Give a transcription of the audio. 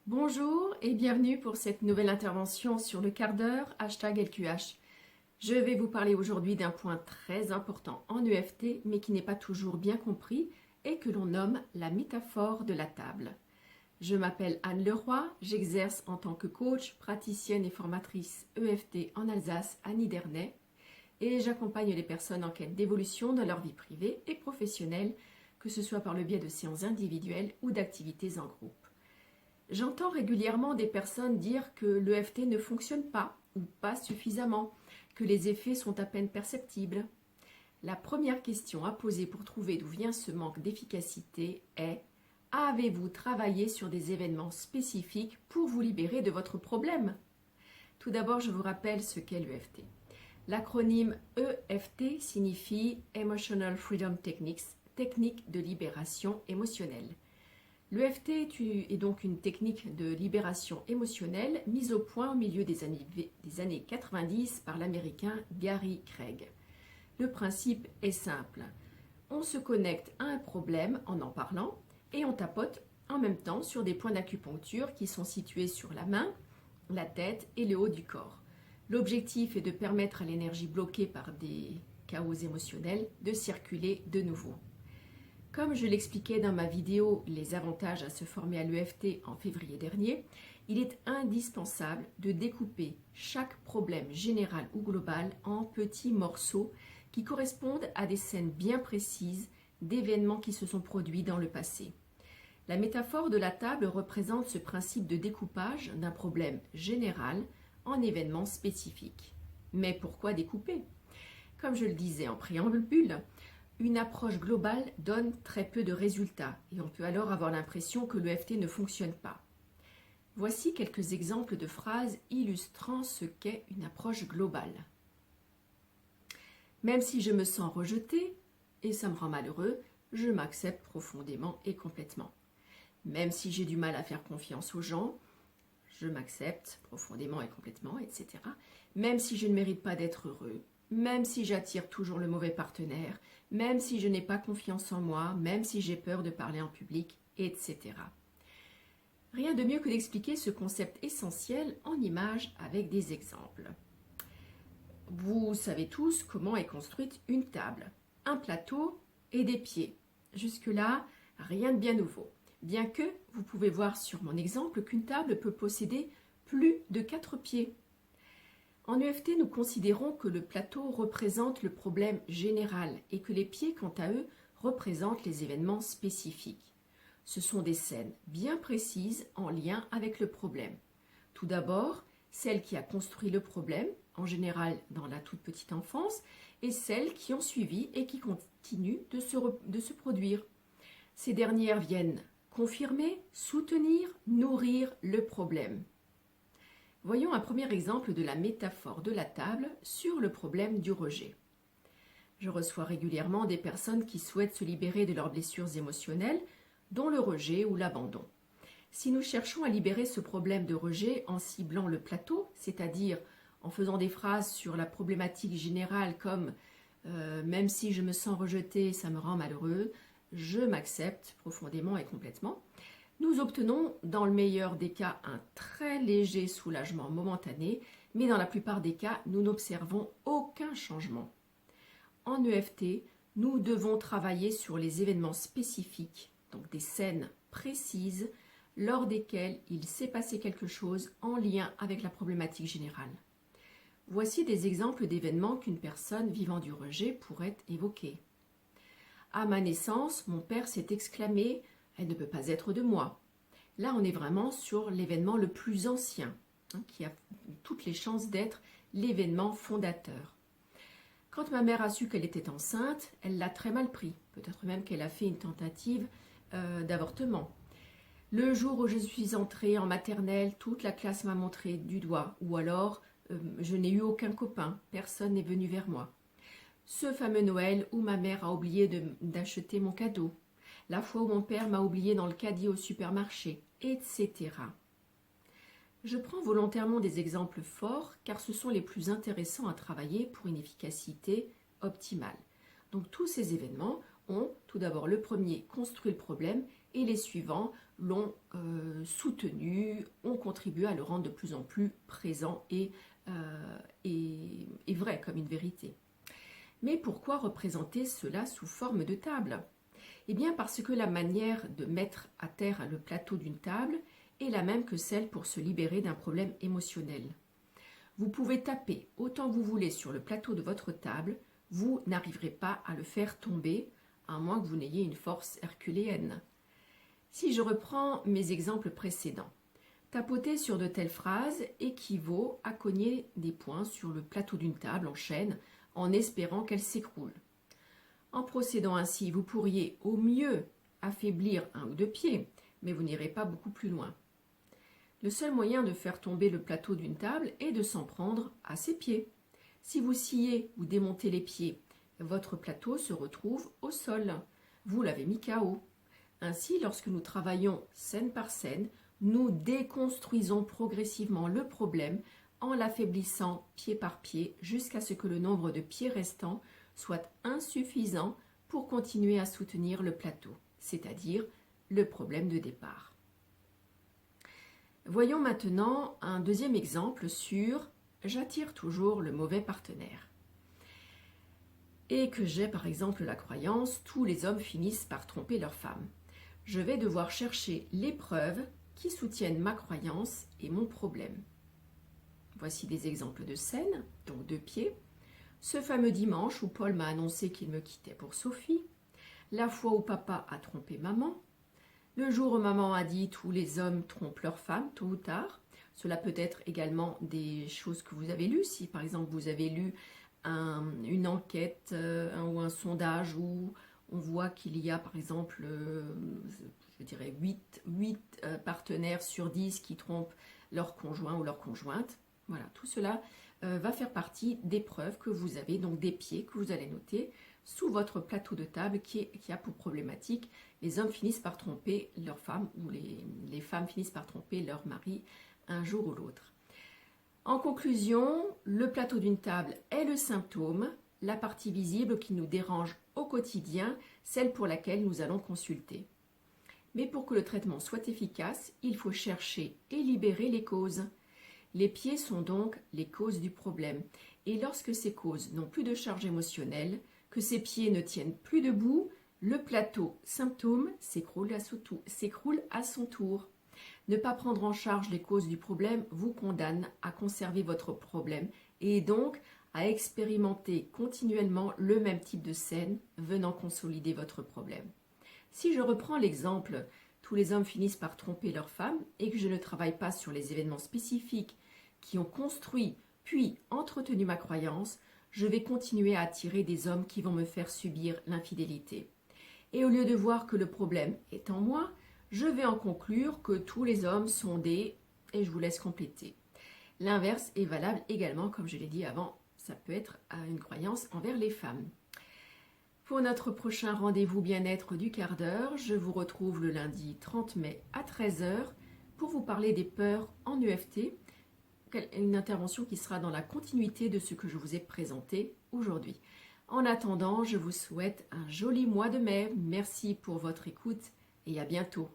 Bonjour et bienvenue pour cette nouvelle intervention sur le quart d'heure #LQH. Je vais vous parler aujourd'hui d'un point très important en EFT mais qui n'est pas toujours bien compris et que l'on nomme la métaphore de la table. Je m'appelle Anne Leroy, j'exerce en tant que coach, praticienne et formatrice EFT en Alsace à Nidernais et j'accompagne les personnes en quête d'évolution dans leur vie privée et professionnelle, que ce soit par le biais de séances individuelles ou d'activités en groupe. J'entends régulièrement des personnes dire que l'EFT ne fonctionne pas ou pas suffisamment, que les effets sont à peine perceptibles. La première question à poser pour trouver d'où vient ce manque d'efficacité est: avez-vous travaillé sur des événements spécifiques pour vous libérer de votre problème? Tout d'abord, je vous rappelle ce qu'est l'EFT. L'acronyme EFT signifie Emotional Freedom Techniques, technique de libération émotionnelle. L'EFT est donc une technique de libération émotionnelle mise au point au milieu des années 90 par l'américain Gary Craig. Le principe est simple. On se connecte à un problème en parlant et on tapote en même temps sur des points d'acupuncture qui sont situés sur la main, la tête et le haut du corps. L'objectif est de permettre à l'énergie bloquée par des chaos émotionnels de circuler de nouveau. Comme je l'expliquais dans ma vidéo « Les avantages à se former à l'EFT » en février dernier, il est indispensable de découper chaque problème général ou global en petits morceaux qui correspondent à des scènes bien précises d'événements qui se sont produits dans le passé. La métaphore de la table représente ce principe de découpage d'un problème général en événements spécifiques. Mais pourquoi découper? Comme je le disais en préambule, une approche globale donne très peu de résultats et on peut alors avoir l'impression que l'EFT ne fonctionne pas. Voici quelques exemples de phrases illustrant ce qu'est une approche globale. Même si je me sens rejeté et ça me rend malheureux, je m'accepte profondément et complètement. Même si j'ai du mal à faire confiance aux gens, je m'accepte profondément et complètement, etc. Même si je ne mérite pas d'être heureux, même si j'attire toujours le mauvais partenaire, même si je n'ai pas confiance en moi, même si j'ai peur de parler en public, etc. Rien de mieux que d'expliquer ce concept essentiel en images avec des exemples. Vous savez tous comment est construite une table, un plateau et des pieds. Jusque-là, rien de bien nouveau. Bien que vous pouvez voir sur mon exemple qu'une table peut posséder plus de 4 pieds. En EFT, nous considérons que le plateau représente le problème général et que les pieds, quant à eux, représentent les événements spécifiques. Ce sont des scènes bien précises en lien avec le problème. Tout d'abord, celle qui a construit le problème, en général dans la toute petite enfance, et celles qui ont suivi et qui continuent de se produire. Ces dernières viennent confirmer, soutenir, nourrir le problème. Voyons un premier exemple de la métaphore de la table sur le problème du rejet. Je reçois régulièrement des personnes qui souhaitent se libérer de leurs blessures émotionnelles, dont le rejet ou l'abandon. Si nous cherchons à libérer ce problème de rejet en ciblant le plateau, c'est-à-dire en faisant des phrases sur la problématique générale comme même si je me sens rejeté, ça me rend malheureux, je m'accepte profondément et complètement », nous obtenons dans le meilleur des cas un très léger soulagement momentané, mais dans la plupart des cas, nous n'observons aucun changement. En EFT, nous devons travailler sur les événements spécifiques, donc des scènes précises, lors desquelles il s'est passé quelque chose en lien avec la problématique générale. Voici des exemples d'événements qu'une personne vivant du rejet pourrait évoquer. À ma naissance, mon père s'est exclamé « Elle ne peut pas être de moi ». Là, on est vraiment sur l'événement le plus ancien, qui a toutes les chances d'être l'événement fondateur. Quand ma mère a su qu'elle était enceinte, elle l'a très mal pris. Peut-être même qu'elle a fait une tentative d'avortement. Le jour où je suis entrée en maternelle, toute la classe m'a montré du doigt. Ou alors, je n'ai eu aucun copain, personne n'est venu vers moi. Ce fameux Noël où ma mère a oublié d'acheter mon cadeau. La fois où mon père m'a oublié dans le caddie au supermarché, etc. Je prends volontairement des exemples forts car ce sont les plus intéressants à travailler pour une efficacité optimale. Donc tous ces événements ont tout d'abord le premier construit le problème et les suivants l'ont soutenu, ont contribué à le rendre de plus en plus présent et vrai, comme une vérité. Mais pourquoi représenter cela sous forme de table? Eh bien parce que la manière de mettre à terre le plateau d'une table est la même que celle pour se libérer d'un problème émotionnel. Vous pouvez taper autant que vous voulez sur le plateau de votre table, vous n'arriverez pas à le faire tomber, à moins que vous n'ayez une force herculéenne. Si je reprends mes exemples précédents, tapoter sur de telles phrases équivaut à cogner des points sur le plateau d'une table en chaîne en espérant qu'elle s'écroule. En procédant ainsi, vous pourriez au mieux affaiblir un ou deux pieds, mais vous n'irez pas beaucoup plus loin. Le seul moyen de faire tomber le plateau d'une table est de s'en prendre à ses pieds. Si vous sciez ou démontez les pieds, votre plateau se retrouve au sol. Vous l'avez mis KO. Ainsi, lorsque nous travaillons scène par scène, nous déconstruisons progressivement le problème en l'affaiblissant pied par pied jusqu'à ce que le nombre de pieds restants soit insuffisant pour continuer à soutenir le plateau, c'est-à-dire le problème de départ. Voyons maintenant un deuxième exemple sur « j'attire toujours le mauvais partenaire » et que j'ai par exemple la croyance « tous les hommes finissent par tromper leur femme ». Je vais devoir chercher les preuves qui soutiennent ma croyance et mon problème. Voici des exemples de scènes, donc de pieds. Ce fameux dimanche où Paul m'a annoncé qu'il me quittait pour Sophie, la fois où papa a trompé maman, le jour où maman a dit « tous les hommes trompent leurs femmes, tôt ou tard ». Cela peut être également des choses que vous avez lues. Si par exemple vous avez lu une enquête ou un sondage où on voit qu'il y a par exemple, je dirais 8 partenaires sur 10 qui trompent leur conjoint ou leur conjointe. Voilà, tout cela va faire partie des preuves que vous avez, donc des pieds que vous allez noter sous votre plateau de table qui a pour problématique les hommes finissent par tromper leur femme ou les femmes finissent par tromper leur mari un jour ou l'autre. En conclusion, le plateau d'une table est le symptôme, la partie visible qui nous dérange au quotidien, celle pour laquelle nous allons consulter. Mais pour que le traitement soit efficace, il faut chercher et libérer les causes. Les pieds sont donc les causes du problème. Et lorsque ces causes n'ont plus de charge émotionnelle, que ces pieds ne tiennent plus debout, le plateau symptôme s'écroule à son tour. Ne pas prendre en charge les causes du problème vous condamne à conserver votre problème et donc à expérimenter continuellement le même type de scène venant consolider votre problème. Si je reprends l'exemple « tous les hommes finissent par tromper leur femme » et que je ne travaille pas sur les événements spécifiques qui ont construit puis entretenu ma croyance, je vais continuer à attirer des hommes qui vont me faire subir l'infidélité. Et au lieu de voir que le problème est en moi, je vais en conclure que tous les hommes sont des... et je vous laisse compléter. L'inverse est valable également, comme je l'ai dit avant, ça peut être une croyance envers les femmes. Pour notre prochain rendez-vous bien-être du quart d'heure, je vous retrouve le lundi 30 mai à 13 h pour vous parler des peurs en EFT, une intervention qui sera dans la continuité de ce que je vous ai présenté aujourd'hui. En attendant, je vous souhaite un joli mois de mai. Merci pour votre écoute et à bientôt.